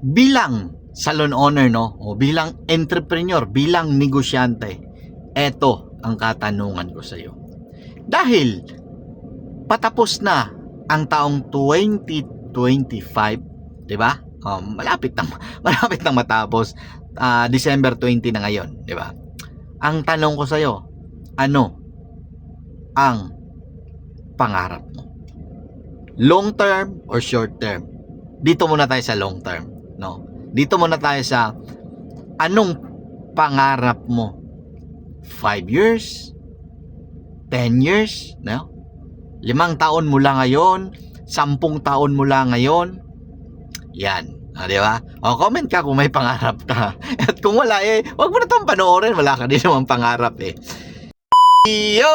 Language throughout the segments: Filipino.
bilang salon owner, no, o bilang entrepreneur, bilang negosyante, eto ang katanungan ko sa iyo. Dahil patapos na ang taong 2025, 'di ba? Malapit na malapit na matapos. December 20 na ngayon, 'di ba? Ang tanong ko sa iyo, ano ang pangarap mo? Long term or short term? Dito muna tayo sa long term, no? Dito muna tayo sa anong pangarap mo? 5 years? 10 years? No? 5 taon mula ngayon? 10 taon mula ngayon? Yan. Di ba? O, comment ka kung may pangarap ka. At kung wala, wag mo na itong panoorin. Wala ka din naman pangarap Yo!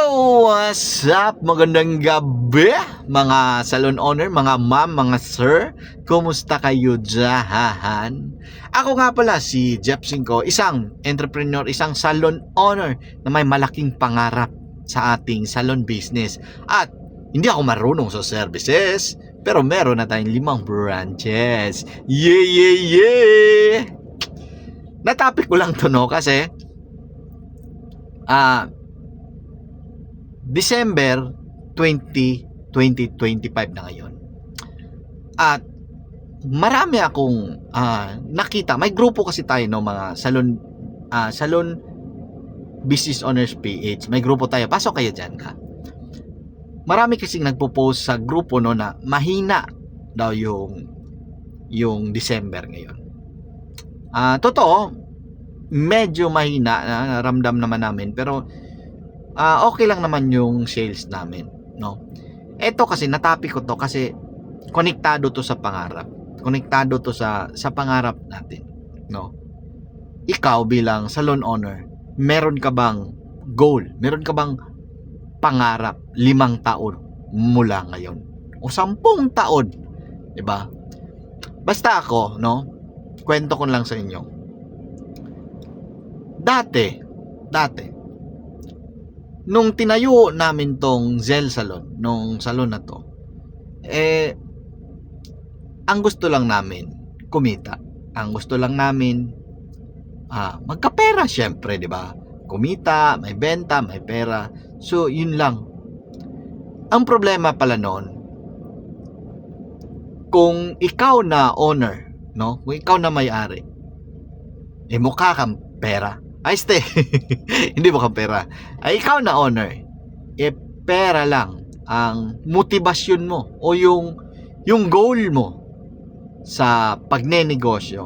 What's up? Magandang gabi, mga salon owner, mga ma'am, mga sir. Kumusta kayo dyan? Ako nga pala si Jeff Cinco, isang entrepreneur, isang salon owner na may malaking pangarap sa ating salon business. At hindi ako marunong sa services, pero meron na tayong 5 branches. Yeah! Natapik ko lang to, no? Kasi December 20, 2025 na ngayon. At marami akong nakita. May grupo kasi tayo, no, mga salon business owners PH. May grupo tayo. Pasok kayo dyan, ha? Marami kasing nagpo-post sa grupo, no, na mahina daw yung December ngayon. Totoo, medyo mahina, ramdam naman namin, pero okay lang naman yung sales namin, no? Ito kasi natapik ko to kasi konektado to sa pangarap. Konektado to sa pangarap natin, no? Ikaw bilang salon owner, meron ka bang goal? Meron ka bang pangarap 5 taon mula ngayon? O 10 taon, 'di ba? Basta ako, no? Kwento ko lang sa inyo. Dati nung tinayo namin tong Zell Salon, nung salon na to, ang gusto lang namin kumita. Ang gusto lang namin magkapera, syempre, di ba? Kumita, may benta, may pera. So, yun lang. Ang problema pala noon, kung ikaw na owner, no? Kung ikaw na may-ari, mukha kang pera. Hindi mo kang pera. Ikaw na owner, pera lang ang motibasyon mo o yung goal mo sa pagnenegosyo.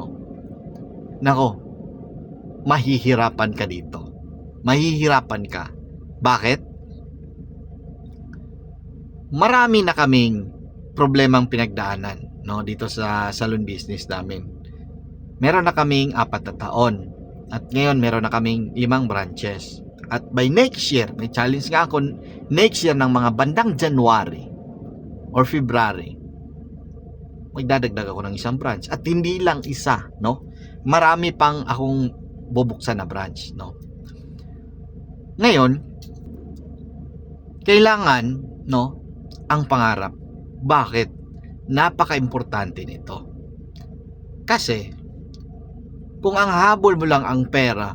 Nako, mahihirapan ka dito. Mahihirapan ka. Bakit? Marami na kaming problemang pinagdaanan, no, dito sa salon business namin. Meron na kaming 4 na taon. At ngayon meron na kaming 5 branches. At by next year, may challenge nga ako next year ng mga bandang January or February, magdadagdag ako ng 1 branch. At hindi lang isa, no? Marami pang akong bubuksan na branch, no? Ngayon, kailangan, no, ang pangarap. Bakit? Napaka-importante nito. Kasi kung ang habol mo lang ang pera,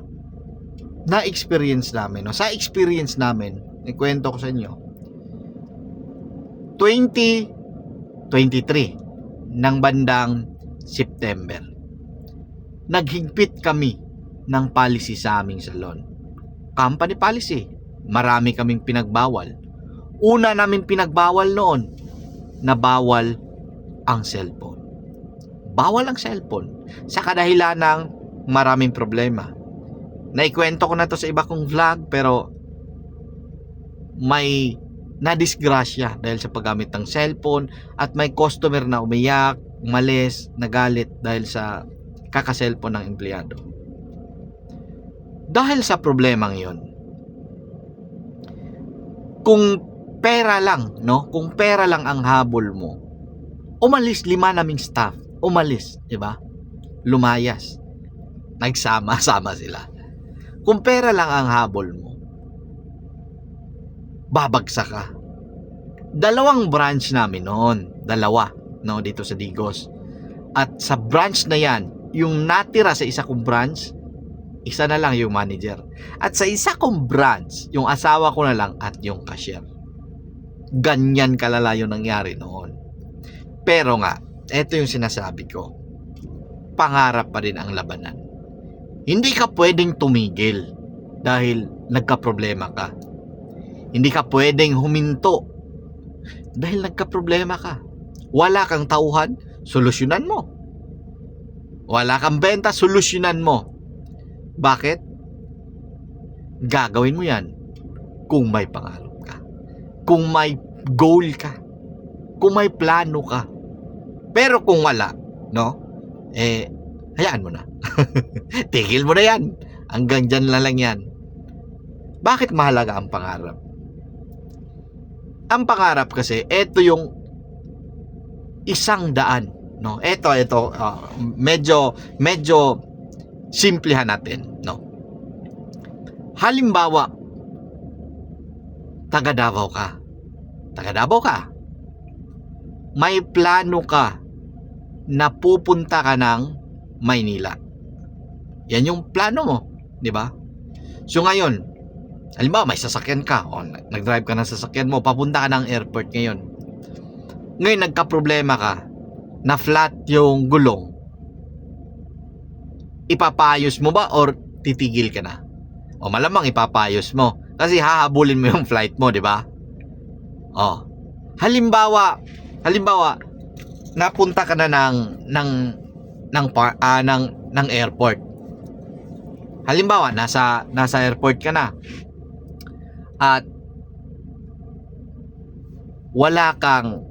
na-experience namin, no? Sa experience namin, ikwento ko sa inyo, 2023 ng bandang September, naghigpit kami ng policy sa aming salon. Company policy. Marami kaming pinagbawal. Una namin pinagbawal noon, na bawal ang cellphone. Bawal ang cellphone sa kadahilan ng maraming problema. Naikwento ko na to sa iba kong vlog, pero may nadisgrasya dahil sa paggamit ng cellphone at may customer na umiyak, umalis, nagalit dahil sa kaka-cellphone ng empleyado. Dahil sa problemang yon, kung pera lang, no? Kung pera lang ang habol mo, umalis 5 naming staff. Umalis, di ba? Lumayas. Nagsama-sama sila. Kung pera lang ang habol mo, babagsak ka. 2 branch namin noon. 2, no, dito sa Digos. At sa branch na yan, yung natira sa isa kong branch, isa na lang yung manager. At sa isa kong branch, yung asawa ko na lang at yung cashier. Ganyan kalala yung nangyari noon. Pero nga, eto yung sinasabi ko. Pangarap pa rin ang labanan. Hindi ka pwedeng tumigil dahil nagka-problema ka. Hindi ka pwedeng huminto dahil nagka-problema ka. Wala kang tauhan, solusyonan mo. Wala kang benta, solusyonan mo. Bakit? Gagawin mo yan kung may pangarap ka. Kung may goal ka. Kung may plano ka. Pero kung wala, no? Hayaan mo na. Tigil mo na yan. Hanggang dyan na lang yan. Bakit mahalaga ang pangarap? Ang pangarap kasi, ito yung isang daan, no? Ito, medyo simplihan natin, no? Halimbawa, taga Davao ka. May plano ka na pupunta ka ng Maynila. Yan yung plano mo, di ba? So ngayon, halimbawa may sasakyan ka, o nag-drive ka ng sasakyan mo, papunta ka ng airport ngayon. Ngayon nagka-problema ka, na flat yung gulong. Ipapayos mo ba or titigil ka na? O malamang ipapayos mo kasi hahabulin mo yung flight mo, di ba? O. Halimbawa, napunta ka na ng airport. Halimbawa, nasa airport ka na. At wala kang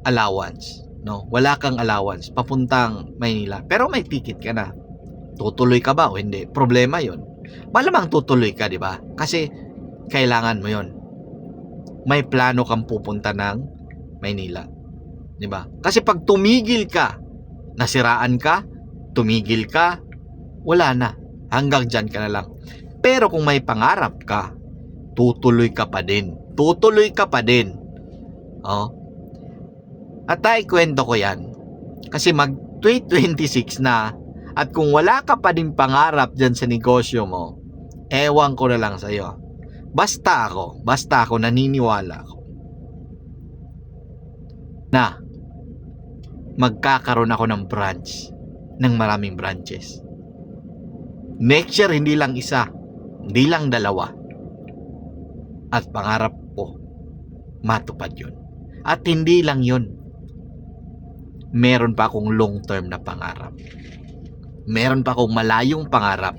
allowance, no? Wala kang allowance papuntang Maynila. Pero may ticket ka na. Tutuloy ka ba o hindi? Problema 'yon. Malamang tutuloy ka, di ba? Kasi kailangan mo 'yon. May plano kang pupunta ng Maynila. Di ba? Kasi pag tumigil ka, nasiraan ka, tumigil ka, wala na. Hanggang dyan ka na lang. Pero kung may pangarap ka, tutuloy ka pa din. Oh. At kwento ko yan. Kasi mag 2026 na, at kung wala ka pa din pangarap dyan sa negosyo mo, ewan ko na lang sa'yo. Basta ako naniniwala ako na magkakaroon ako ng branch, ng maraming branches. Next year, hindi lang isa, hindi lang dalawa. At pangarap ko, matupad yun. At hindi lang yun. Meron pa akong long-term na pangarap. Meron pa akong malayong pangarap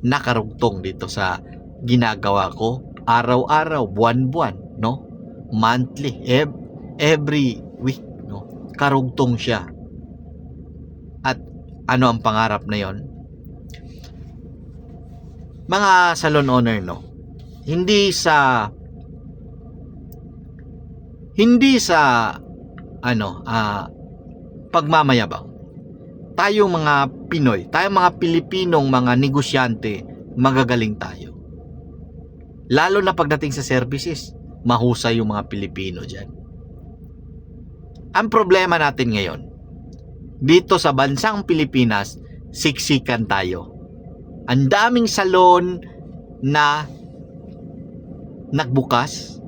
na karugtong dito sa ginagawa ko araw-araw, buwan-buwan, no? Monthly, every week, no? Karugtong siya. At ano ang pangarap na yon? Mga salon owner, no? Hindi sa pagmamayabang. Tayong mga Pinoy, tayong mga Pilipinong mga negosyante, magagaling tayo. Lalo na pagdating sa services, mahusay yung mga Pilipino dyan. Ang problema natin ngayon, dito sa bansang Pilipinas, siksikan tayo. Ang daming salon na nagbukas,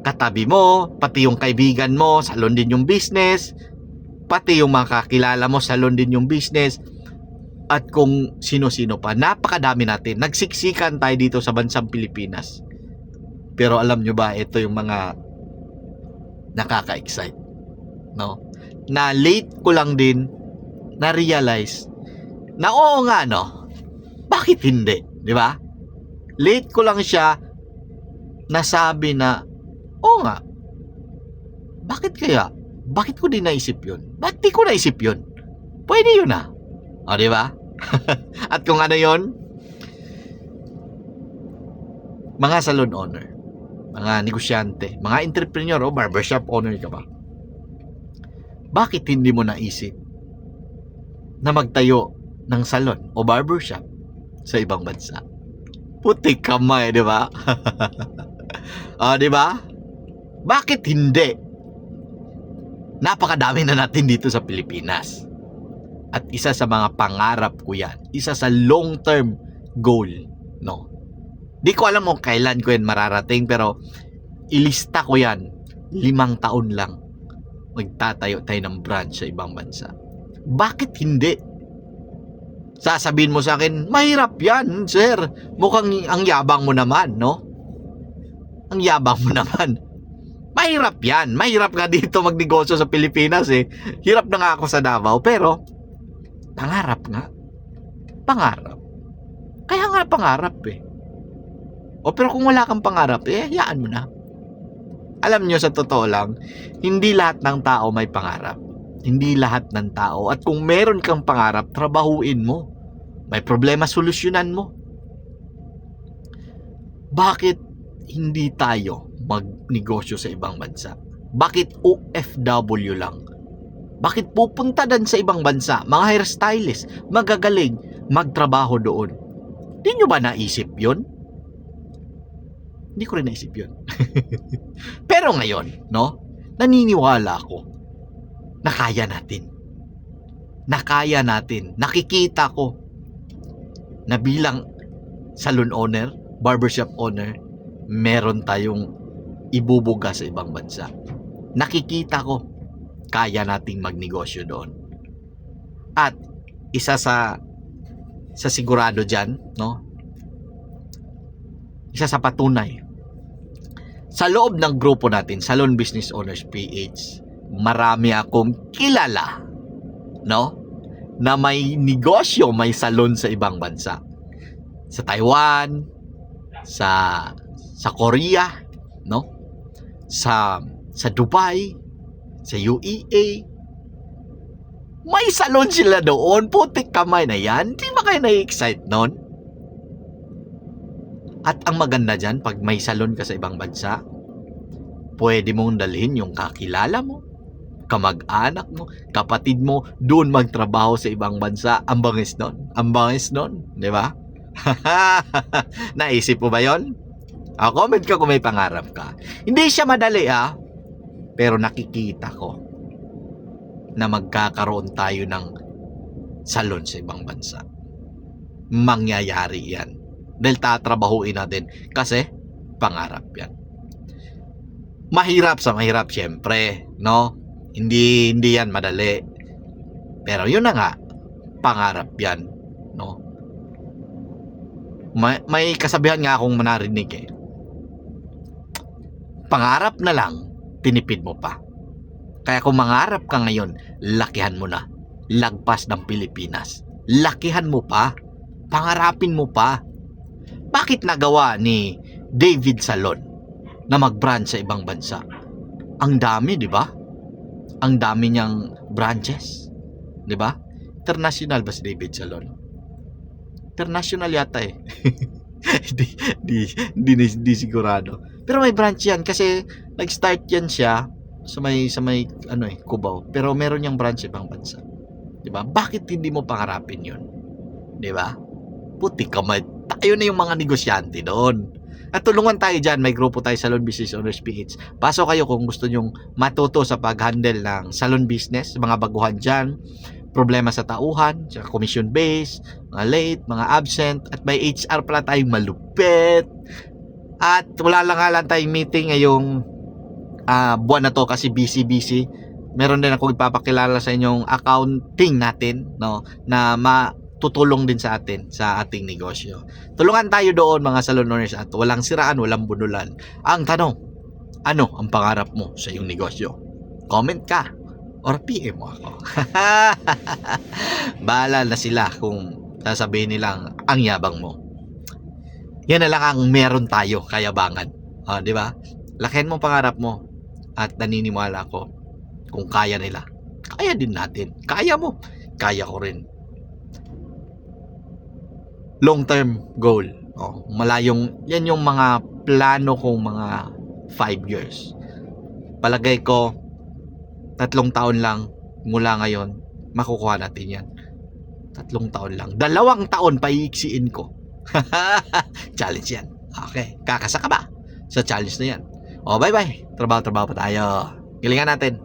katabi mo, pati yung kaibigan mo, salon din yung business, pati yung mga kakilala mo, salon din yung business, at kung sino-sino pa. Napakadami natin. Nagsiksikan tayo dito sa bansang Pilipinas. Pero alam nyo ba, ito yung mga nakaka-excite, no? Na late ko lang din na-realize na oo nga, no? Bakit hindi? Di ba? Late ko lang siya nasabi na oo nga, bakit kaya? Bakit ko di naisip yun? Bakit di ko naisip yun? Pwede yun ah. O, di ba? At kung ano yun, mga salon owner, mga negosyante, mga entrepreneur o barbershop owner ka ba? Bakit hindi mo naisip na magtayo ng salon o barbershop sa ibang bansa? Putik kamay, di ba? O, di ba? Bakit hindi? Napakadami na natin dito sa Pilipinas. At isa sa mga pangarap ko yan. Isa sa long-term goal, no? Di ko alam kung kailan ko yan mararating, pero ilista ko yan. 5 taon lang. Magtatayo tayo ng branch sa ibang bansa. Bakit hindi? Sasabihin mo sa akin, mahirap yan, sir. Mukhang ang yabang mo naman, no? Ang yabang mo naman. Mahirap yan. Mahirap nga dito magnegosyo sa Pilipinas eh. Hirap na nga ako sa Davao, pero pangarap nga. Pangarap. Kaya nga pangarap eh. O pero kung wala kang pangarap, eh, hayaan mo na. Alam nyo, sa totoo lang, hindi lahat ng tao may pangarap. Hindi lahat ng tao. At kung meron kang pangarap, trabahuin mo. May problema, solusyonan mo. Bakit hindi tayo magnegosyo sa ibang bansa? Bakit OFW lang? Bakit pupunta din sa ibang bansa? Mga hairstylist, magagaling, magtrabaho doon. Di nyo ba naisip yun? Hindi ko rin naisip yun. Pero ngayon, no? Naniniwala ako na kaya natin. Na kaya natin. Nakikita ko na bilang salon owner, barbershop owner, meron tayong ibubuga sa ibang bansa. Nakikita ko kaya nating magnegosyo doon. At isa sa sigurado dyan, no? Isa sa patunay. Sa loob ng grupo natin, Salon Business Owners PH, marami akong kilala, no? Na may negosyo, may salon sa ibang bansa. Sa Taiwan, sa Korea, no? Sa Dubai, sa UEA. May salon sila doon. Putik kamay na yan. Hindi ba kayo na-excite nun? At ang maganda dyan, pag may salon ka sa ibang bansa, pwede mong dalhin yung kakilala mo, kamag-anak mo, kapatid mo, doon magtrabaho sa ibang bansa. Ang bangis nun. Ang bangis nun. Di ba? Naisip mo ba yon? Comment ka kung may pangarap ka. Hindi siya madali pero nakikita ko na magkakaroon tayo ng salon sa ibang bansa. Mangyayari yan. Dahil tatrabahuin natin kasi pangarap yan. Mahirap sa mahirap syempre, no? Hindi yan madali. Pero yun na nga, pangarap yan, no? May kasabihan nga akong narinig eh. Pangarap na lang, tinipid mo pa. Kaya kung mangarap ka ngayon, lakihan mo na. Lagpas ng Pilipinas. Lakihan mo pa. Pangarapin mo pa. Bakit nagawa ni David Salon na mag-branch sa ibang bansa? Ang dami, di ba? Ang dami niyang branches. Di ba? International ba si David Salon? International yata eh. Di sigurado. Pero may branch yan kasi nag-start yan siya sa may Cubao. Pero meron niyang branch sa ibang bansa. 'Di ba? Bakit hindi mo pangarapin 'yon? 'Di ba? Puti kamay. Tayo na yung mga negosyante doon. At tulungan tayo diyan, may grupo tayo Salon Business Owners PH. Pasok kayo kung gusto nyong matuto sa pag-handle ng salon business, mga baguhan diyan, problema sa tauhan, sa commission base, mga late, mga absent, at may HR pala tayong malupit. At wala lang tayong meeting ngayong buwan na to kasi busy. Meron din ako ipapakilala sa inyong accounting natin, no, na matutulong din sa atin sa ating negosyo. Tulungan tayo doon mga salon owners at walang siraan, walang bunulan. Ang tanong, ano ang pangarap mo sa iyong negosyo? Comment ka or PM mo ako. Bahala na sila kung sasabihin nilang ang yabang mo. Yan na lang ang meron tayo, kayabangan. Di ba? Lakihan mo pangarap mo at naniniwala ko kung kaya nila. Kaya din natin. Kaya mo. Kaya ko rin. Long-term goal. Malayong, yan yung mga plano kong mga 5 years. Palagay ko, 3 taon lang mula ngayon, makukuha natin yan. 3 taon lang. 2 taon, paiiksiin ko. Challenge yan. Okay. Kakasa ka ba sa challenge na yan? Bye-bye. Trabaho pa tayo. Galingan natin.